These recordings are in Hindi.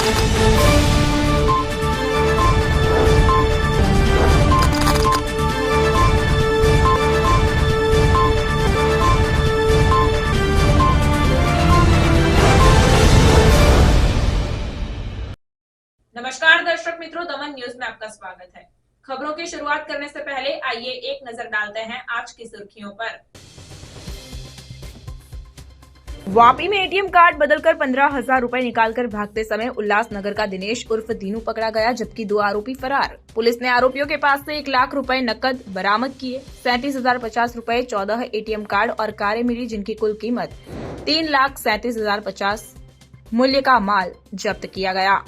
नमस्कार दर्शक मित्रों, दमन न्यूज में आपका स्वागत है। खबरों की शुरुआत करने से पहले आइए एक नजर डालते हैं आज की सुर्खियों पर। वापी में एटीएम कार्ड बदलकर 15,000 रुपए निकालकर भागते समय उल्लासनगर का दिनेश उर्फ दीनू पकड़ा गया, जबकि 2 आरोपी फरार। पुलिस ने आरोपियों के पास से 1 लाख रुपए नकद बरामद किए, 37,050 रुपए, 14 एटीएम कार्ड और कारें मिली, जिनकी कुल कीमत 3,37,050 मूल्य का माल जब्त किया गया।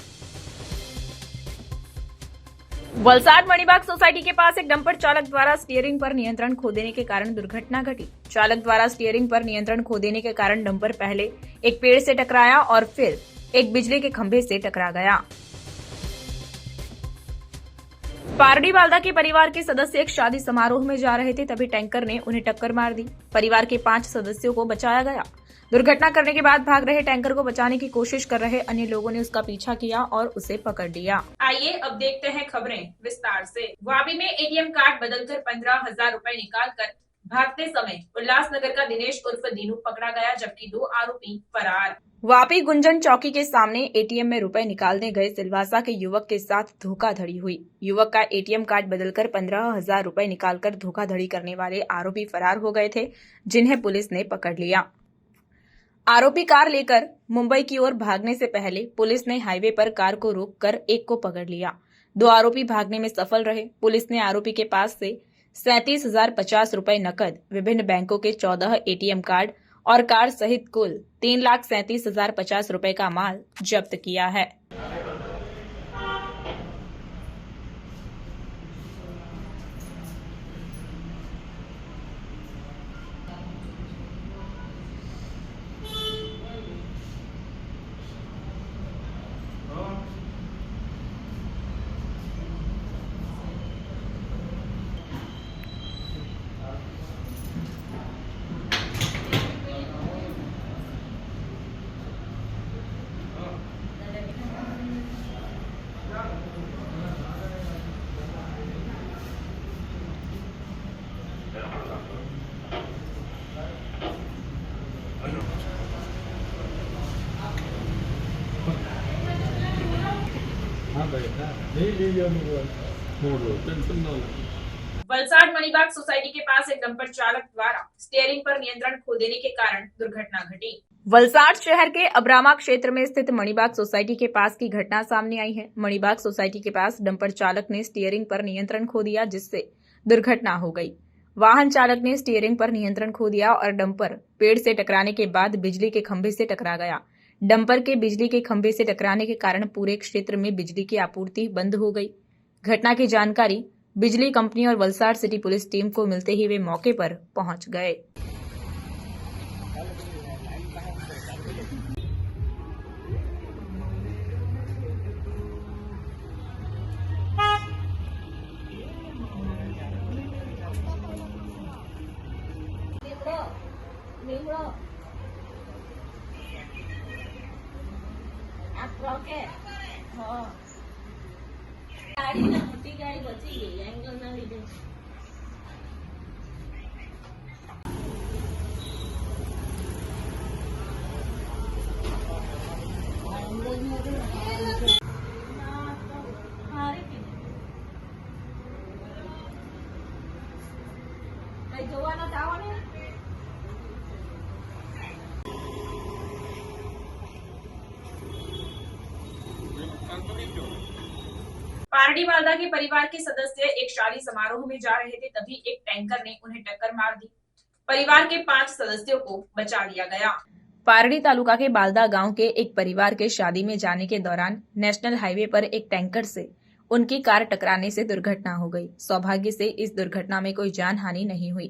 वलसाड मणिबाग सोसाइटी के पास एक डंपर चालक द्वारा स्टीयरिंग पर नियंत्रण खो देने के कारण दुर्घटना घटी। चालक द्वारा स्टीयरिंग पर नियंत्रण खो देने के कारण डंपर पहले एक पेड़ से टकराया और फिर एक बिजली के खंभे से टकरा गया। पारडी बालदा के परिवार के सदस्य एक शादी समारोह में जा रहे थे, तभी टैंकर ने उन्हें टक्कर मार दी। परिवार के 5 सदस्यों को बचाया गया। दुर्घटना करने के बाद भाग रहे टैंकर को बचाने की कोशिश कर रहे अन्य लोगों ने उसका पीछा किया और उसे पकड़ लिया। आइए अब देखते हैं खबरें विस्तार से। वापी में एटीएम कार्ड बदलकर 15,000 रुपए निकालकर भागते समय उल्लासनगर का दिनेश उर्फ दीनू पकड़ा गया, जबकि 2 आरोपी फरार। वापी गुंजन चौकी के सामने एटीएम में रुपए निकालने गए सिलवासा के युवक के साथ धोखाधड़ी हुई। युवक का एटीएम कार्ड बदलकर 15,000 रुपए निकालकर धोखाधड़ी करने वाले आरोपी फरार हो गए थे, जिन्हें पुलिस ने पकड़ लिया। आरोपी कार लेकर मुंबई की ओर भागने से पहले पुलिस ने हाईवे पर कार को रोककर एक को पकड़ लिया। 2 आरोपी भागने में सफल रहे। पुलिस ने आरोपी के पास से 37,050 रुपए नकद, विभिन्न बैंकों के 14 एटीएम कार्ड और कार सहित कुल 3,37,050 रुपए का माल जब्त किया है। वलसाड मणिबाग सोसाइटी के पास एक डंपर चालक द्वारा स्टीयरिंग पर नियंत्रण खो देने के कारण दुर्घटना घटी। वलसाड शहर के अब्रामा क्षेत्र में स्थित मणिबाग सोसाइटी के पास की घटना सामने आई है। मणिबाग सोसाइटी के पास डंपर चालक ने स्टीयरिंग पर नियंत्रण खो दिया, जिससे दुर्घटना हो गई। वाहन चालक ने स्टीयरिंग पर नियंत्रण खो दिया और डंपर पेड़ से टकराने के बाद बिजली के खंभे से टकरा गया। डंपर के बिजली के खंभे से टकराने के कारण पूरे क्षेत्र में बिजली की आपूर्ति बंद हो गई। घटना की जानकारी बिजली कंपनी और वलसाड सिटी पुलिस टीम को मिलते ही वे मौके पर पहुंच गए। गाड़ी ना मोटी गाड़ी बची गई एंगल ना लीधे જોવાના ચાવો ને पारडी बालदा के परिवार के सदस्य एक शादी समारोह में जा रहे थे, तभी एक टैंकर ने उन्हें टक्कर मार दी। परिवार के 5 सदस्यों को बचा लिया गया। पारडी तालुका के बालदा गांव के एक परिवार के शादी में जाने के दौरान नेशनल हाईवे पर एक टैंकर से उनकी कार टकराने से दुर्घटना हो गई। सौभाग्य से इस दुर्घटना में कोई जान हानि नहीं हुई।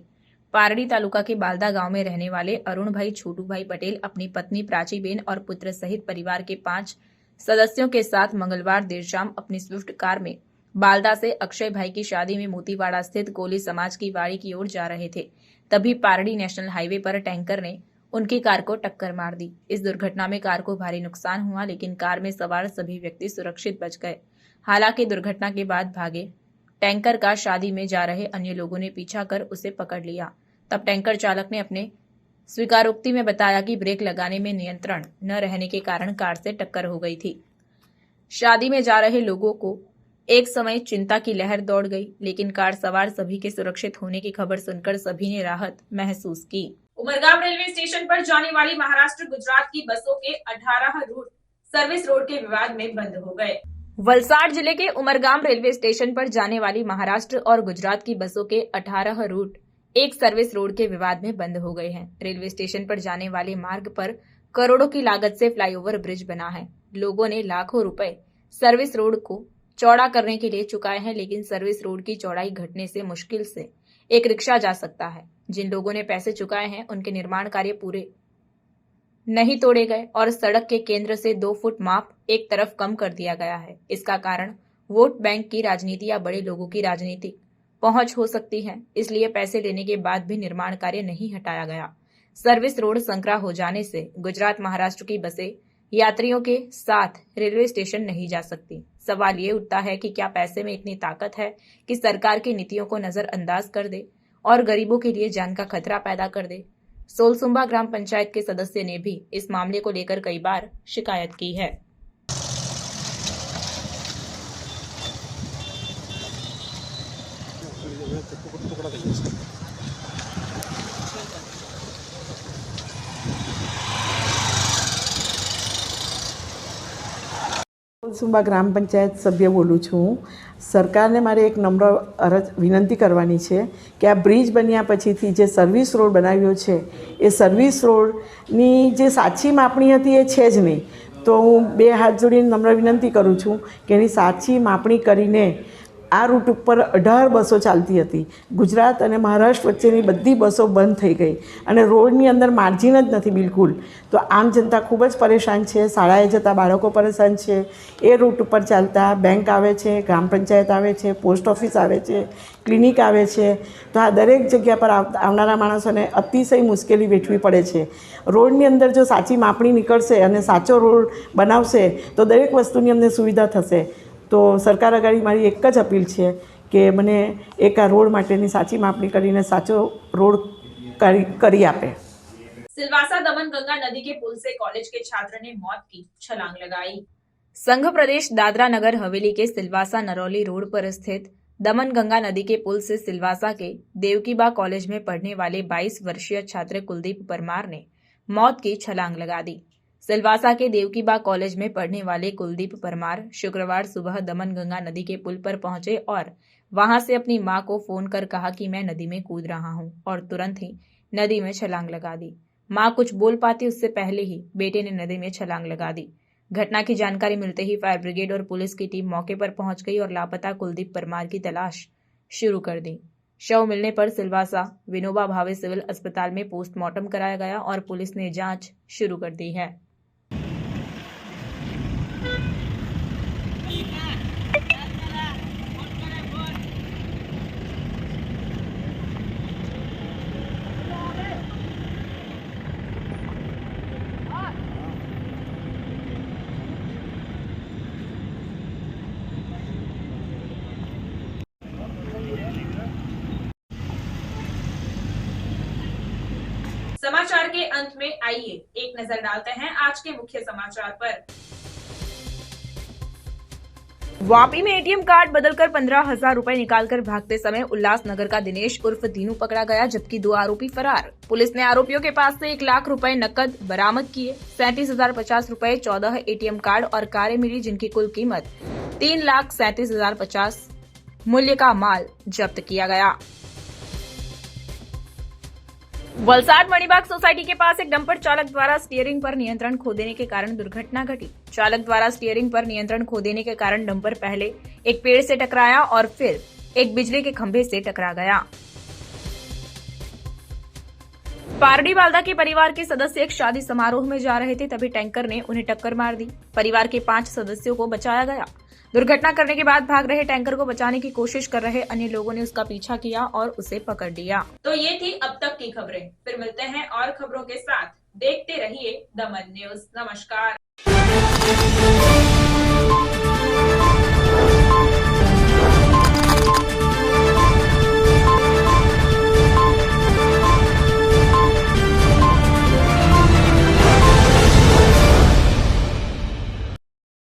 पारडी तालुका के बालदा गांव में रहने वाले अरुण भाई छोटू भाई पटेल अपनी पत्नी प्राचीबेन और पुत्र सहित परिवार के 5 सदस्यों के साथ मंगलवार देर शाम अपनी स्विफ्ट कार में बालदा से अक्षय भाई की शादी में मोतीवाड़ा स्थित कोली समाज की वाड़ी की ओर जा रहे थे। तभी पारडी नेशनल हाईवे पर टैंकर ने उनकी कार को टक्कर मार दी। इस दुर्घटना में कार को भारी नुकसान हुआ, लेकिन कार में सवार सभी व्यक्ति सुरक्षित बच गए। हालांकि दुर्घटना के बाद भागे टैंकर का शादी में जा रहे अन्य लोगों ने पीछा कर उसे पकड़ लिया। तब टैंकर चालक ने अपने स्वीकारोक्ति में बताया कि ब्रेक लगाने में नियंत्रण न रहने के कारण कार से टक्कर हो गई थी। शादी में जा रहे लोगों को एक समय चिंता की लहर दौड़ गई, लेकिन कार सवार सभी के सुरक्षित होने की खबर सुनकर सभी ने राहत महसूस की। उमरगाम रेलवे स्टेशन पर जाने वाली महाराष्ट्र गुजरात की बसों के 18 रूट सर्विस रोड के विवाद में बंद हो गए। वलसाड जिले के उमरगाम रेलवे स्टेशन पर जाने वाली महाराष्ट्र और गुजरात की बसों के 18 रूट एक सर्विस रोड के विवाद में बंद हो गए हैं। रेलवे स्टेशन पर जाने वाले मार्ग पर करोड़ों की लागत से फ्लाईओवर ब्रिज बना है। लोगों ने लाखों रुपए सर्विस रोड को चौड़ा करने के लिए चुकाए हैं, लेकिन सर्विस रोड की चौड़ाई घटने से मुश्किल से एक रिक्शा जा सकता है। जिन लोगों ने पैसे चुकाए हैं उनके निर्माण कार्य पूरे नहीं तोड़े गए और सड़क के केंद्र से 2 फुट माप एक तरफ कम कर दिया गया है। इसका कारण वोट बैंक की राजनीति या बड़े लोगों की राजनीतिक पहुंच हो सकती है, इसलिए पैसे लेने के बाद भी निर्माण कार्य नहीं हटाया गया। सर्विस रोड संकरा हो जाने से गुजरात महाराष्ट्र की बसें यात्रियों के साथ रेलवे स्टेशन नहीं जा सकती। सवाल ये उठता है कि क्या पैसे में इतनी ताकत है कि सरकार की नीतियों को नजरअंदाज कर दे और गरीबों के लिए जान का खतरा पैदा कर दे। सोलसुंबा ग्राम पंचायत के सदस्य ने भी इस मामले को लेकर कई बार शिकायत की है। સુંબા ગ્રામ પંચાયત સભ્ય બોલું છું. સરકારને મારે એક નમ્ર અરજ વિનંતી કરવાની છે કે આ બ્રિજ બન્યા પછીથી જે સર્વિસ રોડ બનાવ્યો છે એ સર્વિસ રોડની જે સાચી માપણી હતી એ છે જ નહીં. તો હું 2 હાથ જોડીને નમ્ર વિનંતી કરું છું કે એની સાચી માપણી કરીને આ રૂટ ઉપર 18 બસો ચાલતી હતી. ગુજરાત અને મહારાષ્ટ્ર વચ્ચેની બધી બસો બંધ થઈ ગઈ અને રોડની અંદર માર્જિન જ નથી બિલકુલ. તો આમ જનતા ખૂબ જ પરેશાન છે. શાળાએ જતા બાળકો પરેશાન છે. એ રૂટ ઉપર ચાલતા બેંક આવે છે, ગ્રામ પંચાયત આવે છે, પોસ્ટ ઓફિસ આવે છે, ક્લિનિક આવે છે. તો આ દરેક જગ્યા પર આવનારા માણસોને અતિશય મુશ્કેલી વેઠવી પડે છે. રોડની અંદર જો સાચી માપણી નીકળશે અને સાચો રોડ બનાવશે તો દરેક વસ્તુની અમને સુવિધા થશે. તો સરકાર આગળ મારી એક જ અપીલ છે કે મને એક આ રોડ માટેની સાચી માપણી કરીને સાચો રોડ કરી આપે. सिलवासा दमनगंगा नदी के पुल से कॉलेज के छात्र ने मौत की छलांग लगाई। संघ प्रदेश दादरा नगर हवेली के सिलवासा नरौली रोड पर स्थित दमनगंगा नदी के पुल से सिलवासा के देवकीबा कॉलेज में पढ़ने वाले 22 वर्षीय छात्र कुलदीप परमार ने मौत की छलांग लगा दी। सिलवासा के देवकीबा कॉलेज में पढ़ने वाले कुलदीप परमार शुक्रवार सुबह दमनगंगा नदी के पुल पर पहुंचे और वहां से अपनी मां को फोन कर कहा कि मैं नदी में कूद रहा हूं और तुरंत ही नदी में छलांग लगा दी। मां कुछ बोल पाती उससे पहले ही बेटे ने नदी में छलांग लगा दी। घटना की जानकारी मिलते ही फायर ब्रिगेड और पुलिस की टीम मौके पर पहुंच गई और लापता कुलदीप परमार की तलाश शुरू कर दी। शव मिलने पर सिलवासा विनोबा भावे सिविल अस्पताल में पोस्टमार्टम कराया गया और पुलिस ने जांच शुरू कर दी है। समाचार के अंत में आइए एक नजर डालते हैं आज के मुख्य समाचार पर। वापी में एटीएम कार्ड बदलकर 15,000 रुपए निकालकर भागते समय उल्लासनगर का दिनेश उर्फ दीनू पकड़ा गया, जबकि 2 आरोपी फरार। पुलिस ने आरोपियों के पास से 1 लाख रुपए नकद बरामद किए, 37,050 रुपए, 14 एटीएम कार्ड और कारें मिली, जिनकी कुल कीमत 3,37,050 मूल्य का माल जब्त किया गया। वलसाड मणिबाग सोसाइटी के पास एक डंपर चालक द्वारा स्टीयरिंग पर नियंत्रण खो देने के कारण दुर्घटना घटी। चालक द्वारा स्टीयरिंग पर नियंत्रण खो देने के कारण डंपर पहले एक पेड़ से टकराया और फिर एक बिजली के खंभे से टकरा गया। पारडी बालदा के परिवार के सदस्य एक शादी समारोह में जा रहे थे, तभी टैंकर ने उन्हें टक्कर मार दी। परिवार के 5 सदस्यों को बचाया गया। दुर्घटना करने के बाद भाग रहे टैंकर को बचाने की कोशिश कर रहे अन्य लोगों ने उसका पीछा किया और उसे पकड़ लिया। तो ये थी अब तक की खबरें। फिर मिलते हैं और खबरों के साथ। देखते रहिए दमन न्यूज। नमस्कार।